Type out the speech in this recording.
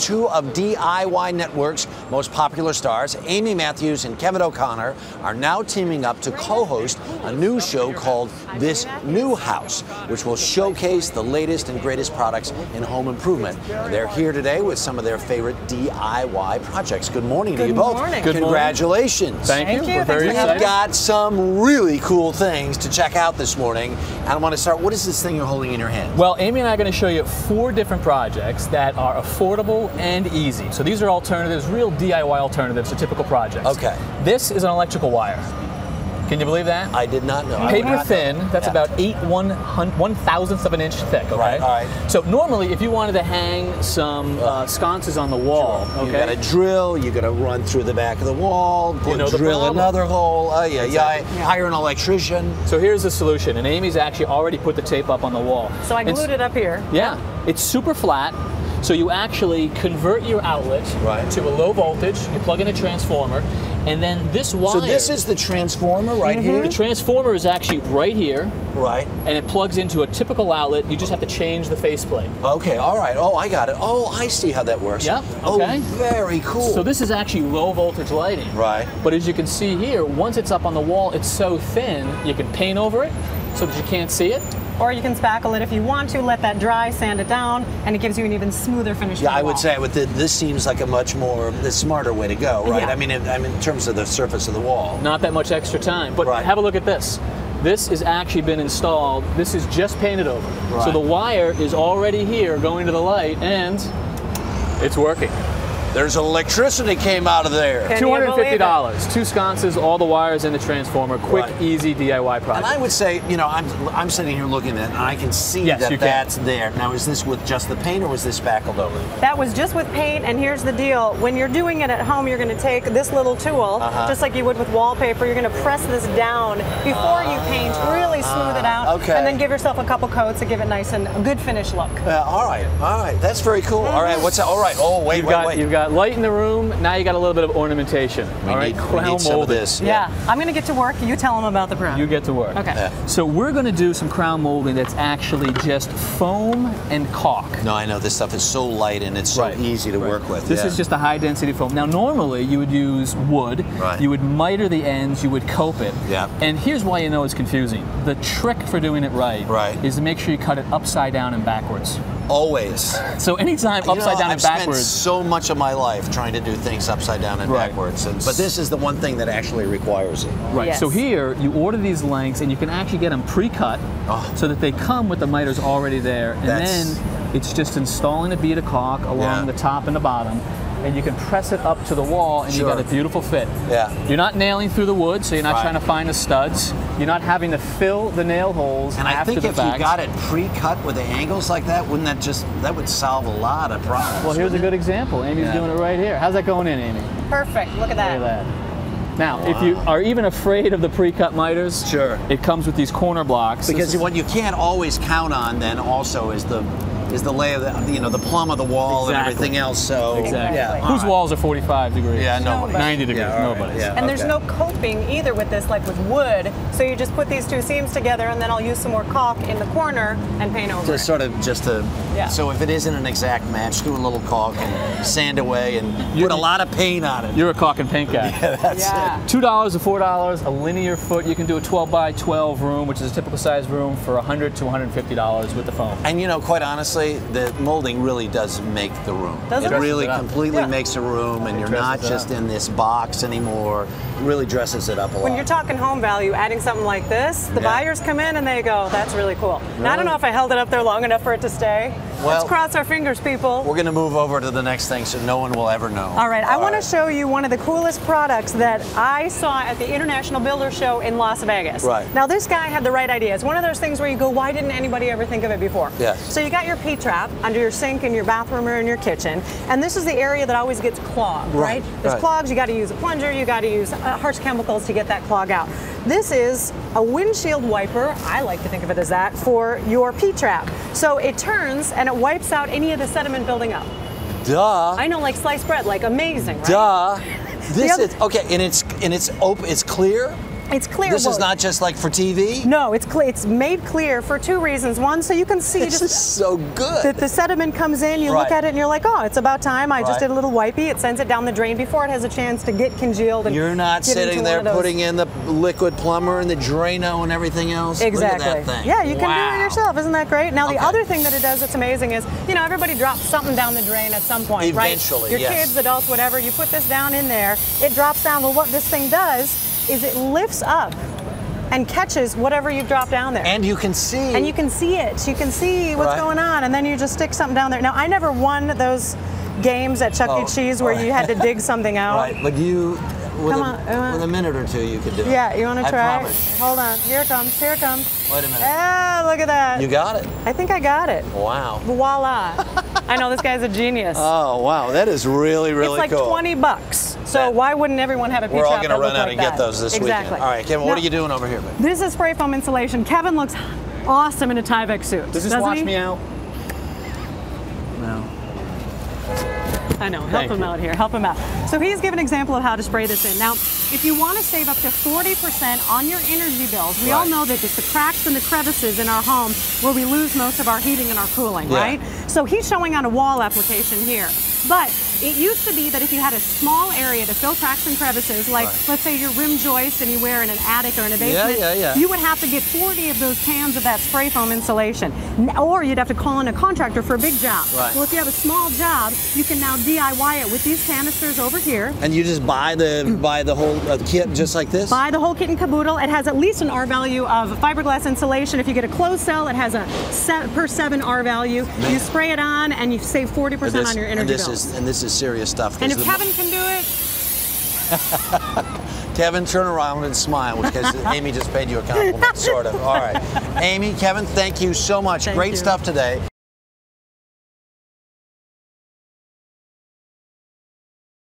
two of DIY Network's most popular stars, Amy Matthews and Kevin O'Connor, are now teaming up to co-host a new show called This New House, which will showcase the latest and greatest products in home improvement. They're here today with some of their favorite DIY projects. Good morning to you both. Morning. Good morning. Congratulations. Thank you. We're very We've excited. got some really cool things to check out this morning. And I want to start, what is this thing you're holding in your hand? Well, Amy and I are going to show you 4 different projects that are affordable and easy. So these are alternatives, real DIY alternatives to typical projects. Okay. This is an electrical wire. Can you believe that? I did not know. Paper thin, that's about 1/1000th of an inch thick, okay? Right, all right. So normally if you wanted to hang some sconces on the wall, You okay? got to drill, you got to run through the back of the wall, You know the drill problem. another hole. Exactly. Hire an electrician. So here's the solution, and Amy's actually already put the tape up on the wall. So I glued it up here. Yeah, it's super flat. So you actually convert your outlet Right. to a low voltage, you plug in a transformer, and then this wire. So this is the transformer right here? The transformer is actually right here, Right. and it plugs into a typical outlet. You just have to change the faceplate. Okay, all right. Oh, I got it. Oh, I see how that works. Yep, okay. Oh, very cool. So this is actually low voltage lighting. Right. But as you can see here, once it's up on the wall, it's so thin, you can paint over it so that you can't see it. Or you can spackle it if you want to, let that dry, sand it down, and it gives you an even smoother finish. Yeah, to the I would wall. say this seems like a much more, the smarter way to go, right? Yeah. I mean, in terms of the surface of the wall. Not that much extra time, but Right. have a look at this. This has actually been installed. This is just painted over. Right. So the wire is already here going to the light, and it's working. There's electricity came out of there. Can you believe it? $250. 2 sconces, all the wires in the transformer. Quick, Right. easy DIY And project. I would say, you know, I'm sitting here looking at it, and I can see Yes, that you can. that's there. Now, is this with just the paint, or was this spackled over? That was just with paint, and here's the deal. When you're doing it at home, you're going to take this little tool, just like you would with wallpaper. You're going to press this down before you paint, really smooth it out, okay. and then give yourself a couple coats to give it nice and a good finish look. All right, that's very cool. All right, what's that? All right, oh, wait, wait. You've got light in the room. Now you got a little bit of ornamentation. All right, We need some of this. Yeah, I'm going to get to work. You tell them about the project. You get to work. Okay. Yeah. So we're going to do some crown molding that's actually just foam and caulk. No, I know this stuff is so light and it's so Right, easy to right. work with. This yeah. is just a high density foam. Now normally you would use wood, Right. you would miter the ends, you would cope it. Yeah. And here's why you know it's confusing. The trick for doing it right, Right. is to make sure you cut it upside down and backwards. Always. So anytime upside down I've and spent backwards. so much of my life trying to do things upside down and Right. backwards, but this is the one thing that actually requires it. Right. Yes. So here you order these lengths and you can actually get them pre-cut Oh. so that they come with the miters already there, and That's- then it's just installing a bead of caulk along Yeah. the top and the bottom, and you can press it up to the wall, and Sure. you got a beautiful fit. Yeah. You're not nailing through the wood, so you're not Right. trying to find the studs. You're not having to fill the nail holes And I after think the if fact. you got it pre-cut with the angles like that, wouldn't that would solve a lot of problems? Well, here's a wouldn't good example. Amy's Yeah. doing it right here. How's that going in, Amy? Perfect. Look at Look at that. that. Now, if you are even afraid of the pre-cut miters, Sure. it comes with these corner blocks. Because This is- what you can't always count on then also is the lay of the plumb of the wall and Exactly. everything else. So Exactly. yeah, Whose all right. walls are 45 degrees? Yeah, nobody. 90 degrees, Yeah, all right, nobody's. yeah. And there's Okay. no coping either with this, like with wood. So you just put these two seams together, and then I'll use some more caulk in the corner and paint over it. Just to Yeah. so if it isn't an exact match, do a little caulk and sand away and put a lot of paint on it. You're a caulk and paint guy. That's Yeah. it. $2 to $4, a linear foot. You can do a 12 by 12 room, which is a typical size room, for $100 to $150 with the foam. And you know, quite honestly, the molding really does make the room. Does it? really Dresses it up. completely Yeah. makes a room, and you're not dresses it just up. in this box anymore. It really dresses it up a lot. When you're talking home value, adding something like this, the Yeah. buyers come in and they go, that's really cool. Now, I don't Really? know if I held it up there long enough for it to stay. Well- Let's cross our fingers, people. We're going to move over to the next thing so no one will ever know. All right, I want to show you one of the coolest products that I saw at the International Builder Show in Las Vegas. Right. Now, this guy had the right idea. It's one of those things where you go, why didn't anybody ever think of it before? Yes. So you got your P-trap under your sink in your bathroom or in your kitchen, and this is the area that always gets clogged, right? There's right. clogs, you got to use a plunger, you got to use harsh chemicals to get that clog out. This is a windshield wiper, I like to think of it as that, for your P-trap. So it turns and it wipes out any of the sediment building up. Duh. I know, like sliced bread, like amazing, right? Duh. This other- is okay, and it's open. It's clear. It's clear. This is not just like for TV? No, it's clear. It's made clear for two reasons. One, so you can see This is so good. that the sediment comes in, you look at it and you're like, oh, it's about time. I just did a little wipey. It sends it down the drain before it has a chance to get congealed. And you're not get sitting into there one of those. putting in the liquid plumber and the Drano and everything else. Exactly. Look at that thing. Yeah, you can do it yourself. Isn't that great? Now, the Okay. other thing that it does that's amazing is, you know, everybody drops something down the drain at some point, Eventually, right? Your yes. kids, adults, whatever, you put this down in there, it drops down. Well, what this thing does is it lifts up and catches whatever you've dropped down there. And you can see. And you can see it. You can see what's going on, and then you just stick something down there. Now, I never won those games at Chuck E. Cheese where you had to dig something out. Right, but you, with, Come with a minute or two, you could do it. Yeah, you want to try? I promise. Hold on. Here it comes. Here it comes. Wait a minute. Ah, look at that. You got it. I think I got it. Wow. Voila. I know this guy's a genius. Oh, wow. That is really, really it's like cool. $20. So why wouldn't everyone have a We're all P-trap going to that run look out like and get that? those this Exactly. weekend. All right, Kevin, what Now, are you doing over here, babe? This is spray foam insulation. Kevin looks awesome in a Tyvek suit. Does this doesn't wash he? me out? No. I know. Help Thank him you. out here. Help him out. So he's given an example of how to spray this in. Now, if you want to save up to 40% on your energy bills, we all know that it's the cracks and the crevices in our home where we lose most of our heating and our cooling, right? So he's showing on a wall application here. But it used to be that if you had a small area to fill cracks and crevices, like let's say your rim joist and you wear in an attic or in a basement, you would have to get 40 of those cans of that spray foam insulation. Or you'd have to call in a contractor for a big job. Well, if you have a small job, you can now DIY it with these canisters over here. And you just buy the whole kit just like this? Buy the whole kit and caboodle. It has at least an R value of fiberglass insulation. If you get a closed cell, it has a per 7 R value. You spray it on and you save 40% on your energy bill. And this is serious stuff. And if Kevin can do it, Kevin, turn around and smile because Amy just paid you a compliment, sort of. All right. Amy, Kevin, thank you so much. Great stuff today.